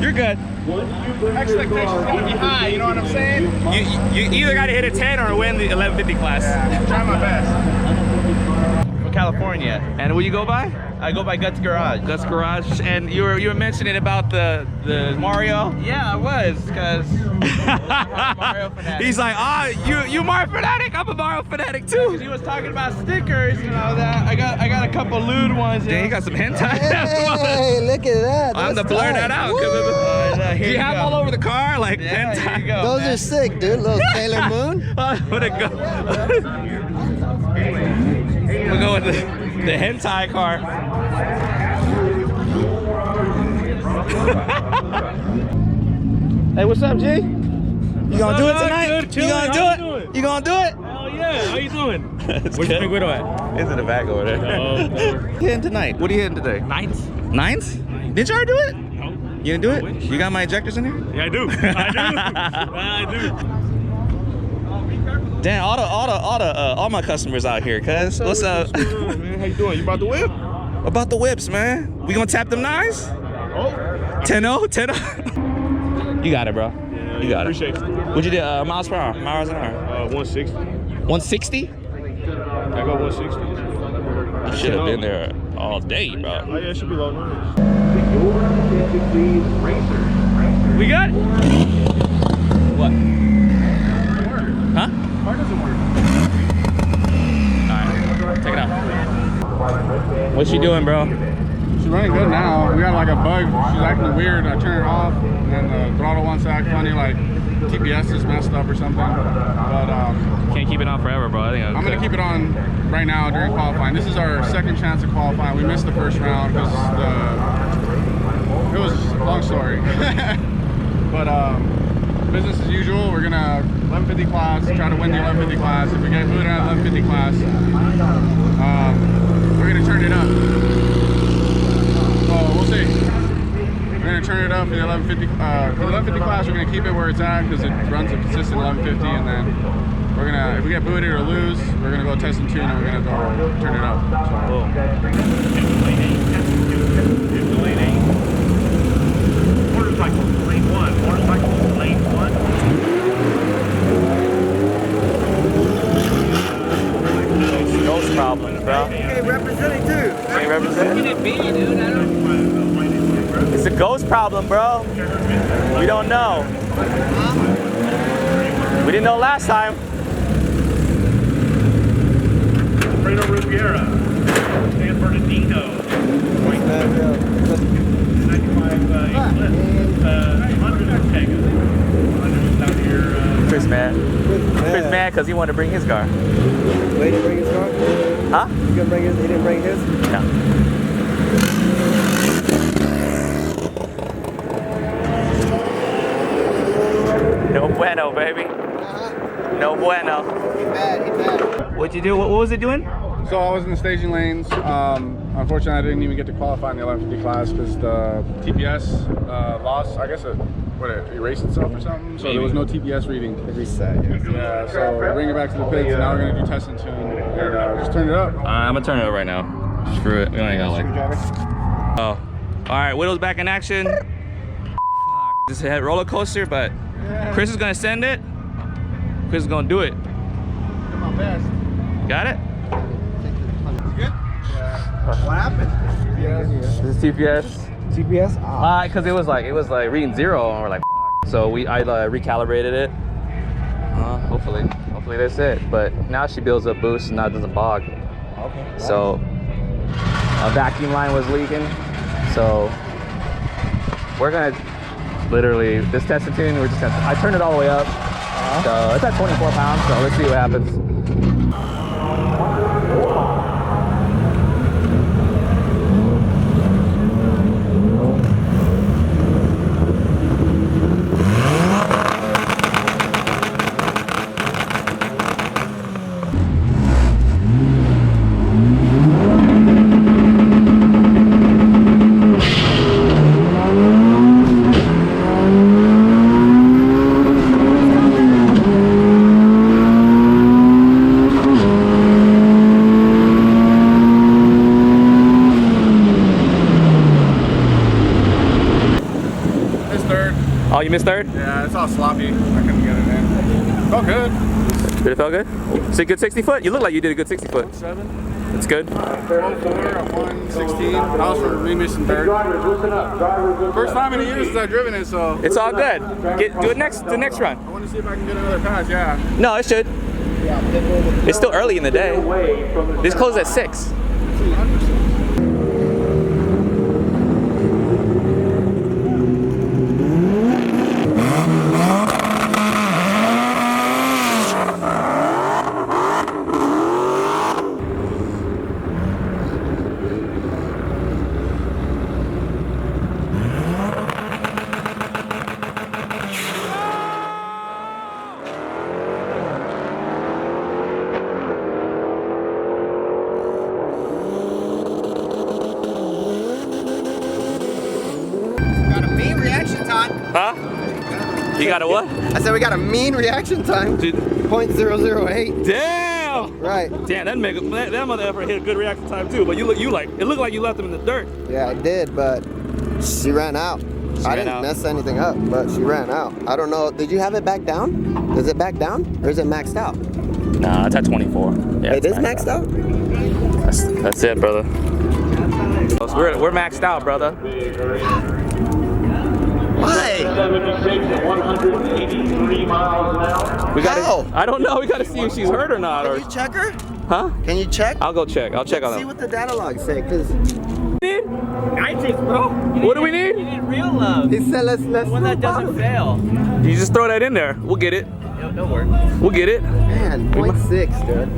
You're good. Expectations gotta be high, you know what I'm saying? You either gotta hit a 10 or win the 1150 class. Yeah, I'm trying my best. From California. And what you go by? I go by Guts Garage. Guts Garage. And you were mentioning about the Mario? Yeah, I was, cause Mario fanatic. He's like, you Mario fanatic? I'm a Mario fanatic too. He was talking about stickers and all that. I got a couple lewd ones. Dang, you got some hentai. Hey, look at that. I'm to blur that out. Do you have all over the car like hentai? Those are sick, dude. Little Sailor Moon. What a go. We'll go with the hentai car. Hey, what's up, G? You gonna do it tonight? You gonna do it? You gonna do it? Hell yeah. How you doing? Where's your big widow at? It's in the back over there. Oh, What are you hitting tonight? What are you hitting today? Ninth? Ninth? Did you already do it? No. You didn't do it? You got my ejectors in here? Yeah, I do. I do. Damn, all my customers out here, cuz. What's up? Man, how you doing? You about to whip? About the whips, man. We gonna tap them nines? Oh. 10-0? 10-0? You got it, bro. Yeah, You got it. appreciate it. What'd you do? Miles per hour? Miles an hour? 160. 160? I go 160. You should have been there all day, bro. Oh yeah, it should be low numbers. We got it? What? Huh? Car doesn't work. Alright, take it out. What you doing, bro? She's running good now. We got like a bug. She's acting weird. I turn it off, and then the throttle wants to act funny, like TPS is messed up or something. But Can't keep it on forever, bro. I think I'm gonna keep it on right now during qualifying. This is our second chance at qualifying. We missed the first round because it was a long story. But business as usual. We're gonna 1150 class, try to win the 1150 class. If we get booted out of 1150 class, we're gonna turn it up. So we'll see. We're gonna turn it up for the 1150. For the 1150 class, we're gonna keep it where it's at because it runs a consistent 1150, and then we're gonna, if we get booted or lose, we're gonna go test and tune, and we're gonna go turn it up. So. Motorcycle lane 1. Motorcycle lane 1. Ghost problems, bro. You can't represent it too. Can't represent it? It be, dude. I don't. It's a ghost problem, bro. We don't know. We didn't know last time. Fredo Riviera. San Bernardino. 95 Eclipse. 100 Ortega. 100 out here. Chris mad. Chris mad because he wanted to bring his car. Wait, he didn't bring his car? Huh? He didn't bring his? No. No bueno, baby. No bueno. He bad. What'd you do? What was it doing? So I was in the staging lanes. Unfortunately, I didn't even get to qualify in the 1150 class because the TPS lost. I guess it erased itself or something. So there was no TPS reading. It reset, Yeah. So we're bringing it back to the pits, and now we're gonna do test and tune and just turn it up. I'm gonna turn it up right now. Screw it. We don't got like. Oh. All right. Widow's back in action. Fuck. This is a roller coaster, but Chris is gonna send it. Chris is gonna do it. Do my best. Got it? Good? What happened? This is TPS. GPS? Because it was like reading 0, and we're like, F***. So I recalibrated it. Hopefully that's it. But now she builds up boost and now it doesn't bog. Okay. So a vacuum line was leaking. So we're gonna literally this test and tune. I turned it all the way up. So it's at 24 pounds. So let's see what happens. It's third. Oh, you missed third? Yeah, it's all sloppy. I couldn't get it in. Felt good. Did it feel good? So a good 60 foot? You look like you did a good 60 foot. 7. That's good. 12.4 at 116. I was for missing third. First time in a year since I've driven it, so. It's all good. Do it the next run. I want to see if I can get another pass, yeah. No, it should. It's still early in the day. This closes at 6. Huh? You got a what? I said we got a mean reaction time. Dude. 0.008. Damn! Right. Damn, that mother effer hit a good reaction time too. But it looked like you left him in the dirt. Yeah, I did, but she ran out. I didn't mess anything up, but she ran out. I don't know. Did you have it back down? Is it back down or is it maxed out? Nah, it's at 24. Yeah, It is maxed out? That's it, brother. We're maxed out, brother. Why? 76 at 183 miles an hour. We gotta. How? I don't know. We gotta see if she's hurt or not. Can Or you check her? huh? Can you check? I'll go check. I'll check on See them. what the data logs say, because Nitrous, bro. What do we need? You need real love. he said let's One that doesn't fail. You just throw that in there. We'll get it. It'll work. We'll get it. Man, 0.6, dude.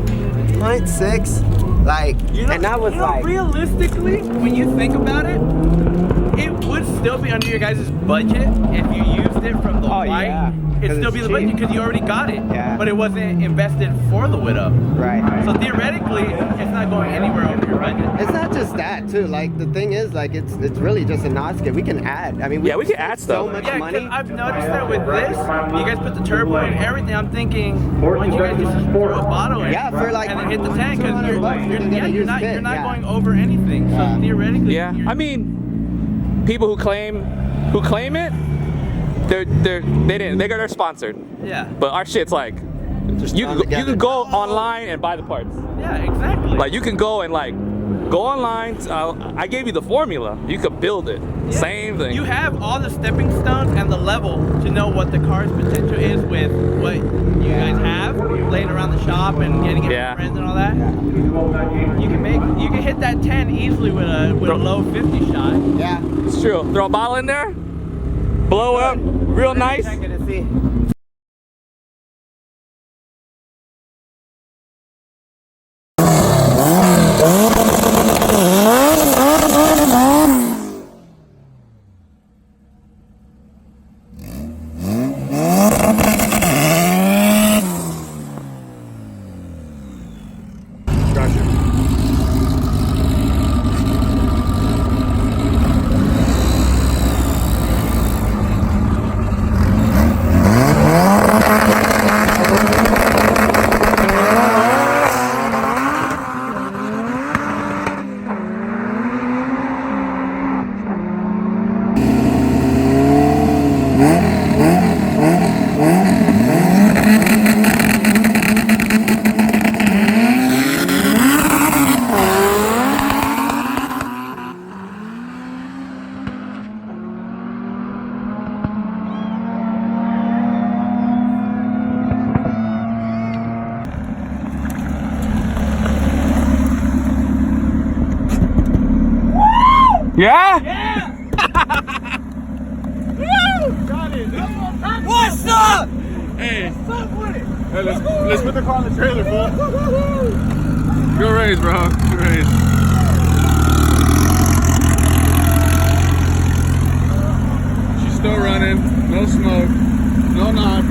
0.6. Like, and that was like. realistically, when you think about it, it would still be under your guys' budget if you used it from the white. yeah. It'd 'Cause still it's be the cheap. budget because you already got it. Yeah. But it wasn't invested for the widow. Right. So theoretically, it's not going anywhere over your budget. It's not just that too. Like the thing is, like it's really just a NOS. We can add. I mean, Yeah, we can add so stuff. much Yeah, money. because I've noticed that with this, you guys put the turbo and everything. I'm thinking, why don't you guys just throw a bottle in? Yeah, for like and then hit the tank because $200 you can get a you're used not kit, yeah. going over anything. So Yeah. theoretically, Yeah. you're- I mean, people who claim it, they got they're sponsored. yeah, But our shit's like, you thrown can together. go online and buy the parts. yeah, exactly. Like you can go and like go online. I gave you the formula. You could build it. Yeah. Same thing. You have all the stepping stones and the level to know what the car's potential is with what you guys have laying around the shop and getting it Yeah. from friends and all that. You can hit that 10 easily with a low 50 shot. Yeah. It's true. Throw a bottle in there, blow up, real nice. Check it and see. Gotcha. Yeah? What's up? Hey, let's put the car in the trailer, fool. Good race, bro. Good race. She's still running. No smoke. No knock.